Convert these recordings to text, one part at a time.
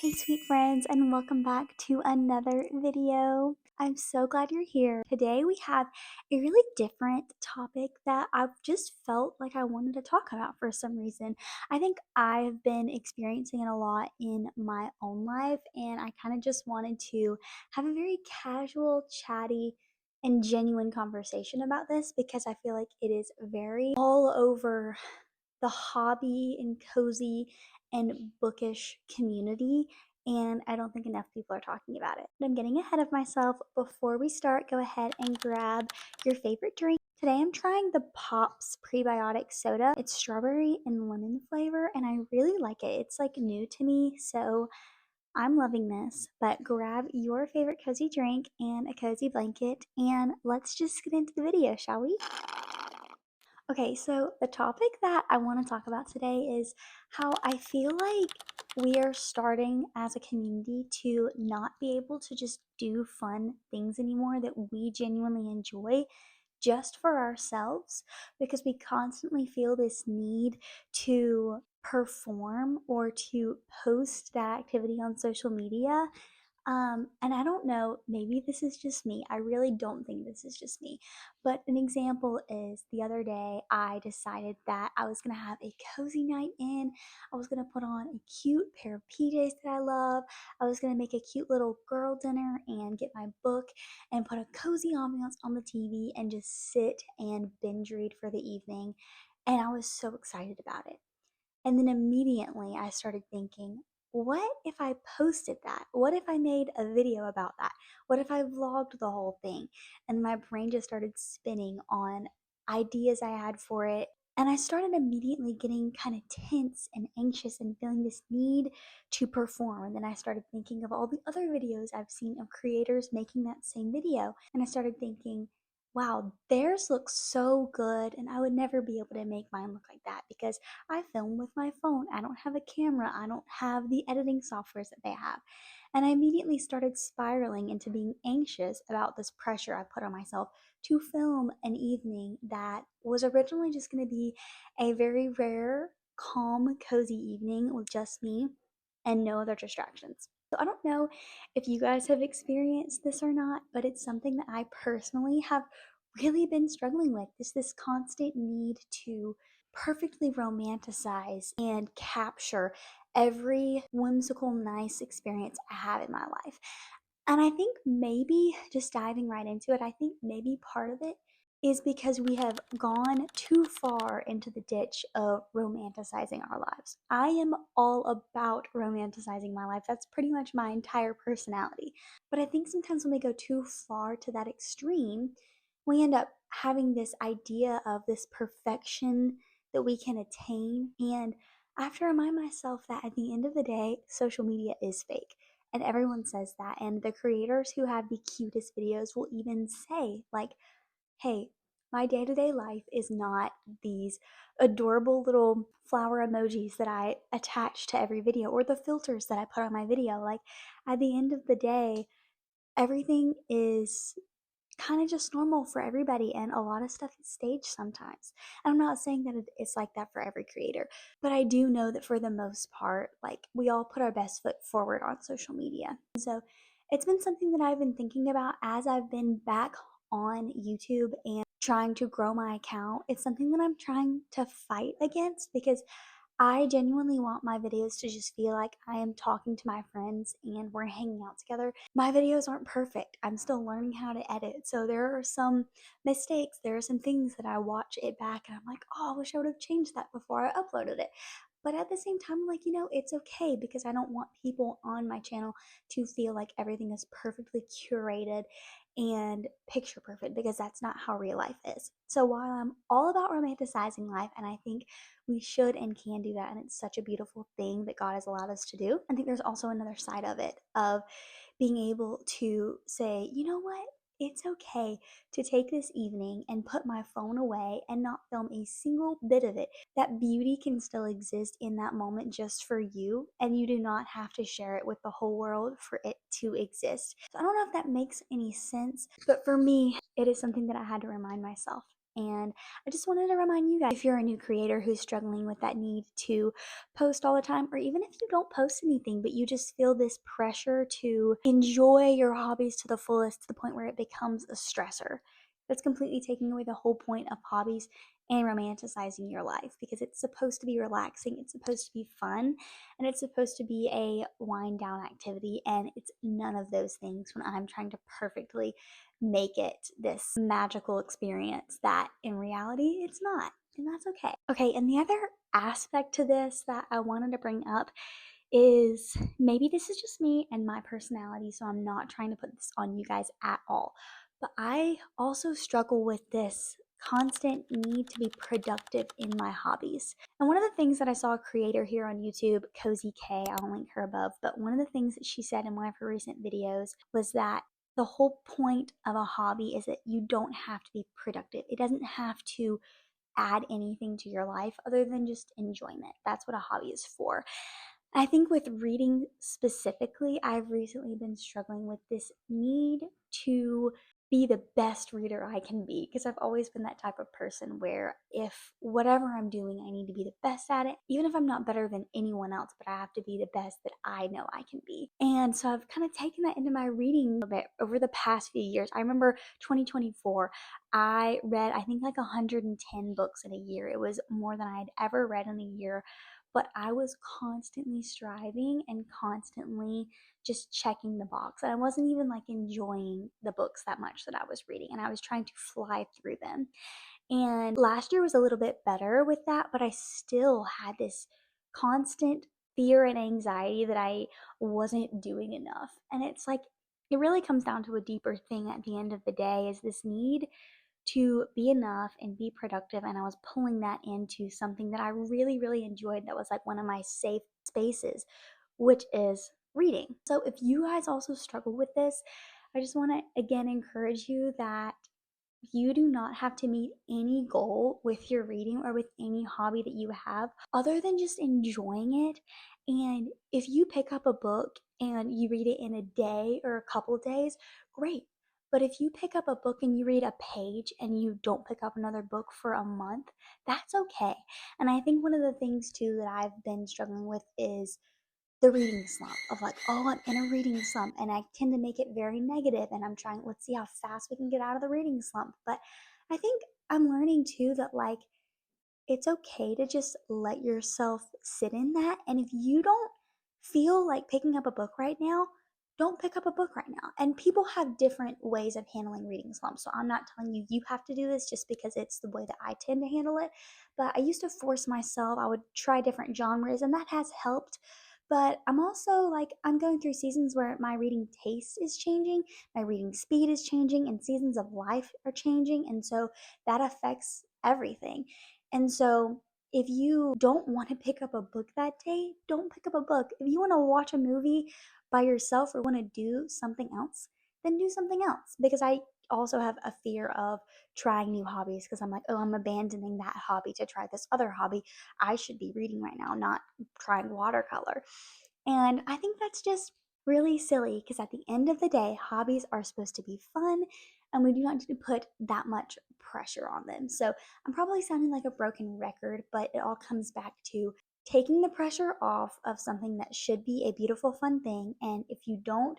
Hey sweet friends, and welcome back to another video. I'm so glad you're here. Today we have a really different topic that I've just felt like I wanted to talk about for some reason. I think I've been experiencing it a lot in my own life, and I kind of just wanted to have a very casual, chatty, and genuine conversation about this because I feel like it is very all over the hobby and cozy and bookish community, and I don't think enough people are talking about it. But I'm getting ahead of myself. Before we start, go ahead and grab your favorite drink. Today I'm trying the Pops prebiotic soda. It's strawberry and lemon flavor, and I really like it. It's like new to me, so I'm loving this. But grab your favorite cozy drink and a cozy blanket, and let's just get into the video, shall we? Okay, so the topic that I want to talk about today is how I feel like we are starting as a community to not be able to just do fun things anymore that we genuinely enjoy just for ourselves because we constantly feel this need to perform or to post that activity on social media. And I don't know, maybe this is just me. I really don't think this is just me. But an example is the other day I decided that I was gonna have a cozy night in. I was gonna put on a cute pair of PJs that I love. I was gonna make a cute little girl dinner and get my book and put a cozy ambiance on the TV and just sit and binge read for the evening. And I was so excited about it. And then immediately I started thinking, what if I posted that? What if I made a video about that? What if I vlogged the whole thing? And my brain just started spinning on ideas I had for it. And I started immediately getting kind of tense and anxious and feeling this need to perform. And then I started thinking of all the other videos I've seen of creators making that same video. And I started thinking, wow, theirs looks so good. And I would never be able to make mine look like that because I film with my phone. I don't have a camera. I don't have the editing softwares that they have. And I immediately started spiraling into being anxious about this pressure I put on myself to film an evening that was originally just going to be a very rare, calm, cozy evening with just me and no other distractions. So I don't know if you guys have experienced this or not, but it's something that I personally have really been struggling with. This constant need to perfectly romanticize and capture every whimsical, nice experience I have in my life. And I think maybe just diving right into it, I think maybe part of it is because we have gone too far into the ditch of romanticizing our lives. I am all about romanticizing my life. That's pretty much my entire personality. But I think sometimes when we go too far to that extreme, we end up having this idea of this perfection that we can attain. And I have to remind myself that at the end of the day, social media is fake. And everyone says that. And the creators who have the cutest videos will even say, like, hey, my day to day life is not these adorable little flower emojis that I attach to every video or the filters that I put on my video. Like, at the end of the day, everything is kind of just normal for everybody, and a lot of stuff is staged sometimes. And I'm not saying that it's like that for every creator, but I do know that for the most part, like, we all put our best foot forward on social media. So it's been something that I've been thinking about as I've been back on YouTube and trying to grow my account. It's something that I'm trying to fight against because I genuinely want my videos to just feel like I am talking to my friends and we're hanging out together. My videos aren't perfect. I'm still learning how to edit. So there are some mistakes. There are some things that I watch it back and I'm like, oh, I wish I would have changed that before I uploaded it. But at the same time, like, it's okay because I don't want people on my channel to feel like everything is perfectly curated and picture perfect because that's not how real life is. So while I'm all about romanticizing life, and I think we should and can do that, and it's such a beautiful thing that God has allowed us to do, I think there's also another side of it of being able to say, you know what? It's okay to take this evening and put my phone away and not film a single bit of it. That beauty can still exist in that moment just for you, and you do not have to share it with the whole world for it to exist. So I don't know if that makes any sense, but for me, it is something that I had to remind myself. And I just wanted to remind you guys, if you're a new creator who's struggling with that need to post all the time, or even if you don't post anything, but you just feel this pressure to enjoy your hobbies to the fullest, to the point where it becomes a stressor, that's completely taking away the whole point of hobbies and romanticizing your life, because it's supposed to be relaxing, it's supposed to be fun, and it's supposed to be a wind down activity, and it's none of those things when I'm trying to perfectly make it this magical experience that in reality it's not, and that's okay. Okay, and the other aspect to this that I wanted to bring up is, maybe this is just me and my personality, so I'm not trying to put this on you guys at all, but I also struggle with this constant need to be productive in my hobbies. And one of the things that I saw a creator here on YouTube, Cozy K, I'll link her above, but one of the things that she said in one of her recent videos was that the whole point of a hobby is that you don't have to be productive. It doesn't have to add anything to your life other than just enjoyment. That's what a hobby is for. I think with reading specifically, I've recently been struggling with this need to be the best reader I can be, because I've always been that type of person where if whatever I'm doing, I need to be the best at it, even if I'm not better than anyone else, but I have to be the best that I know I can be. And so I've kind of taken that into my reading a bit over the past few years. I remember 2024, I read, I think, like 110 books in a year. It was more than I'd ever read in a year, but I was constantly striving and constantly just checking the box. And I wasn't even like enjoying the books that much that I was reading, and I was trying to fly through them. And last year was a little bit better with that, but I still had this constant fear and anxiety that I wasn't doing enough. And it's like, it really comes down to a deeper thing at the end of the day, is this need to be enough and be productive. And I was pulling that into something that I really, really enjoyed, that was like one of my safe spaces, which is reading. So if you guys also struggle with this, I just want to again encourage you that you do not have to meet any goal with your reading or with any hobby that you have other than just enjoying it. And if you pick up a book and you read it in a day or a couple days, great. But if you pick up a book and you read a page and you don't pick up another book for a month, that's okay. And I think one of the things too that I've been struggling with is the reading slump, of like, oh, I'm in a reading slump, and I tend to make it very negative, and I'm trying, let's see how fast we can get out of the reading slump. But I think I'm learning too that like, it's okay to just let yourself sit in that. And if you don't feel like picking up a book right now, don't pick up a book right now. And people have different ways of handling reading slumps. So I'm not telling you you have to do this just because it's the way that I tend to handle it. But I used to force myself, I would try different genres, and that has helped. But I'm also like, I'm going through seasons where my reading taste is changing, my reading speed is changing, and seasons of life are changing. And so that affects everything. And so if you don't want to pick up a book that day, don't pick up a book. If you want to watch a movie by yourself or want to do something else, then do something else. Because I also have a fear of trying new hobbies, because I'm like, oh, I'm abandoning that hobby to try this other hobby. I should be reading right now, not trying watercolor. And I think that's just really silly, because at the end of the day, hobbies are supposed to be fun, and we do not need to put that much pressure on them. So I'm probably sounding like a broken record, but it all comes back to taking the pressure off of something that should be a beautiful, fun thing. And if you don't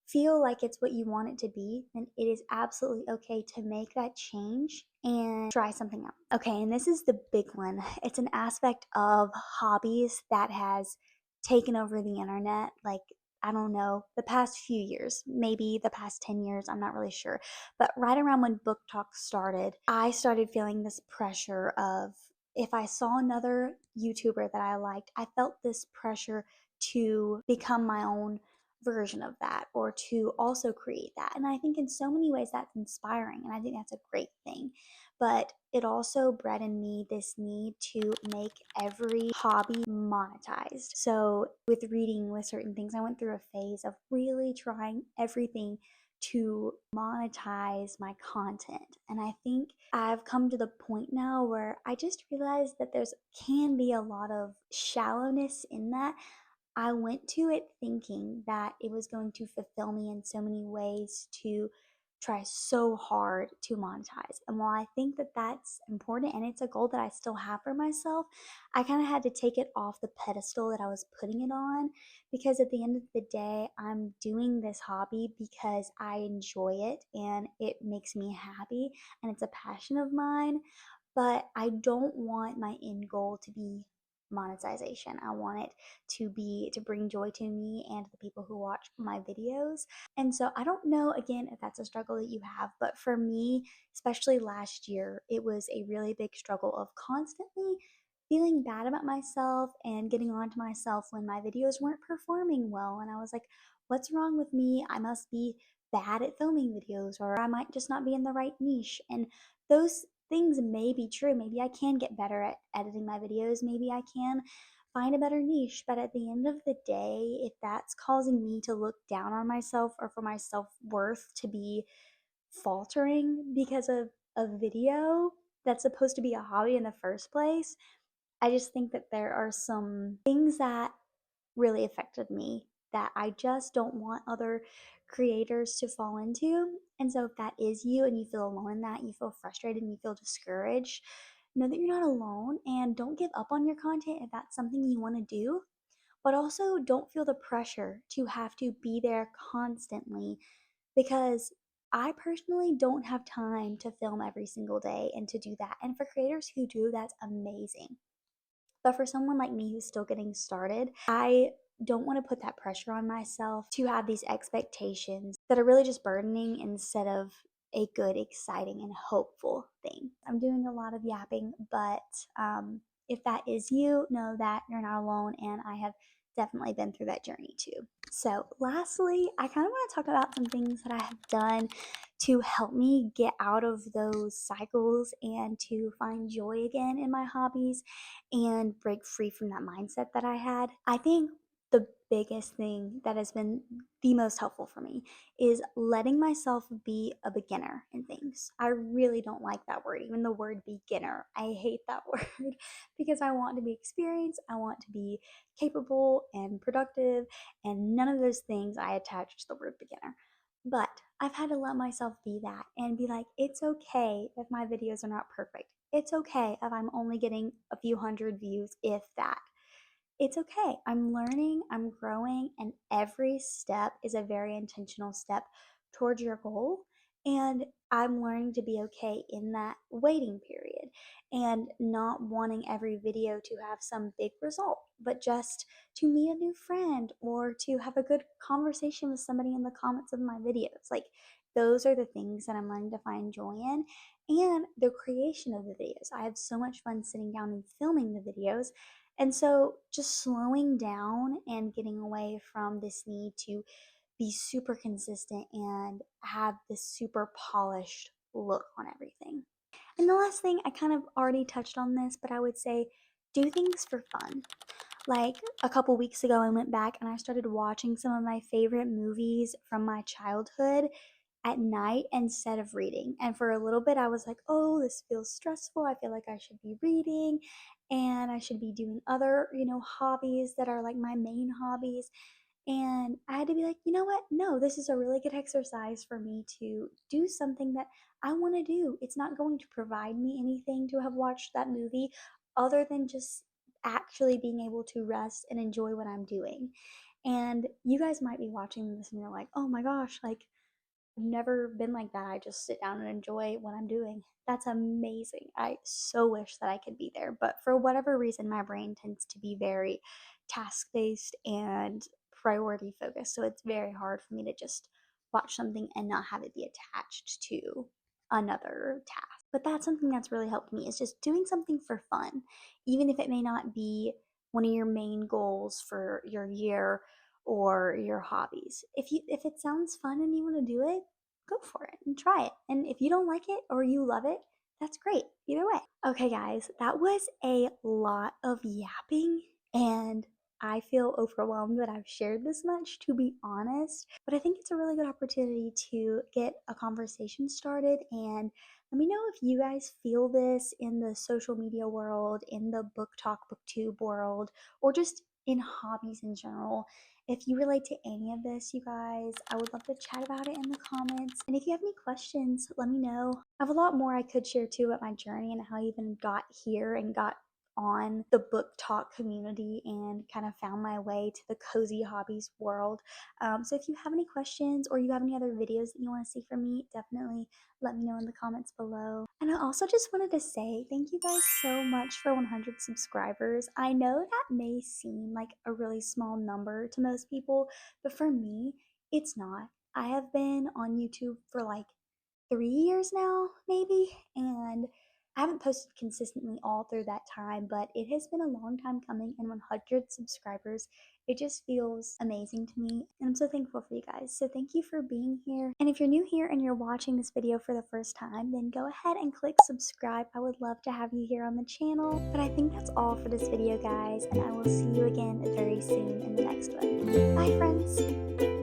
feel like it's what you want it to be, then it is absolutely okay to make that change and try something else. Okay, and this is the big one. It's an aspect of hobbies that has taken over the internet. Like, I don't know, the past few years, maybe the past 10 years, I'm not really sure. But right around when Book Talk started, I started feeling this pressure of, if I saw another YouTuber that I liked, I felt this pressure to become my own version of that, or to also create that. And I think in so many ways that's inspiring, and I think that's a great thing. But it also bred in me this need to make every hobby monetized. So with reading, with certain things, I went through a phase of really trying everything to monetize my content. And I think I've come to the point now where I just realized that there's can be a lot of shallowness in that. I went to it thinking that it was going to fulfill me in so many ways, to try so hard to monetize. And while I think that that's important and it's a goal that I still have for myself, I kind of had to take it off the pedestal that I was putting it on, because at the end of the day, I'm doing this hobby because I enjoy it and it makes me happy and it's a passion of mine. But I don't want my end goal to be monetization. I want it to be to bring joy to me and the people who watch my videos. And so I don't know again if that's a struggle that you have, but for me, especially last year, it was a really big struggle of constantly feeling bad about myself and getting on to myself when my videos weren't performing well. And I was like, what's wrong with me? I must be bad at filming videos, or I might just not be in the right niche. And those things may be true. Maybe I can get better at editing my videos. Maybe I can find a better niche. But at the end of the day, if that's causing me to look down on myself or for my self worth to be faltering because of a video that's supposed to be a hobby in the first place, I just think that there are some things that really affected me that I just don't want other creators to fall into. And so, if that is you and you feel alone in that, you feel frustrated and you feel discouraged, know that you're not alone and don't give up on your content if that's something you want to do. But also, don't feel the pressure to have to be there constantly, because I personally don't have time to film every single day and to do that. And for creators who do, that's amazing. But for someone like me who's still getting started, I don't want to put that pressure on myself to have these expectations that are really just burdening instead of a good, exciting, and hopeful thing. I'm doing a lot of yapping, but if that is you, know that you're not alone, and I have definitely been through that journey too. So, lastly, I kind of want to talk about some things that I have done to help me get out of those cycles and to find joy again in my hobbies and break free from that mindset that I had. I think the biggest thing that has been the most helpful for me is letting myself be a beginner in things. I really don't like that word, even the word beginner. I hate that word because I want to be experienced, I want to be capable and productive, and none of those things I attach to the word beginner. But I've had to let myself be that and be like, it's okay if my videos are not perfect. It's okay if I'm only getting a few hundred views, if that. It's okay. I'm learning, I'm growing, and every step is a very intentional step towards your goal. And I'm learning to be okay in that waiting period and not wanting every video to have some big result, but just to meet a new friend or to have a good conversation with somebody in the comments of my videos. Like, those are the things that I'm learning to find joy in, and the creation of the videos. I have so much fun sitting down and filming the videos, and so just slowing down and getting away from this need to be super consistent and have this super polished look on everything. And the last thing, I kind of already touched on this, but I would say do things for fun. Like a couple weeks ago, I went back and I started watching some of my favorite movies from my childhood at night instead of reading. And for a little bit, I was like, oh, this feels stressful. I feel like I should be reading and I should be doing other, hobbies that are like my main hobbies. And I had to be like, you know what? No, this is a really good exercise for me to do something that I want to do. It's not going to provide me anything to have watched that movie other than just actually being able to rest and enjoy what I'm doing. And you guys might be watching this and you're like, oh my gosh, like, I've never been like that. I just sit down and enjoy what I'm doing. That's amazing. I so wish that I could be there. But for whatever reason, my brain tends to be very task based and priority focused. So it's very hard for me to just watch something and not have it be attached to another task. But that's something that's really helped me, is just doing something for fun, even if it may not be one of your main goals for your year or your hobbies. If it sounds fun and you want to do it, go for it and try it. And if you don't like it or you love it, that's great. Either way. Okay, guys, that was a lot of yapping, and I feel overwhelmed that I've shared this much, to be honest. But I think it's a really good opportunity to get a conversation started. And let me know if you guys feel this in the social media world, in the book talk, booktube world, or just in hobbies in general. If you relate to any of this, you guys, I would love to chat about it in the comments. And if you have any questions, let me know. I have a lot more I could share too about my journey and how I even got here and got on the book talk community and kind of found my way to the cozy hobbies world. So if you have any questions or you have any other videos that you want to see from me, definitely let me know in the comments below. And I also just wanted to say thank you guys so much for 100 subscribers. I know that may seem like a really small number to most people, but for me, it's not. I have been on YouTube for like 3 years now, maybe, and I haven't posted consistently all through that time, but it has been a long time coming, and 100 subscribers, it just feels amazing to me, and I'm so thankful for you guys. So thank you for being here. And if you're new here and you're watching this video for the first time, then go ahead and click subscribe. I would love to have you here on the channel. But I think that's all for this video, guys, and I will see you again very soon in the next one. Bye, friends.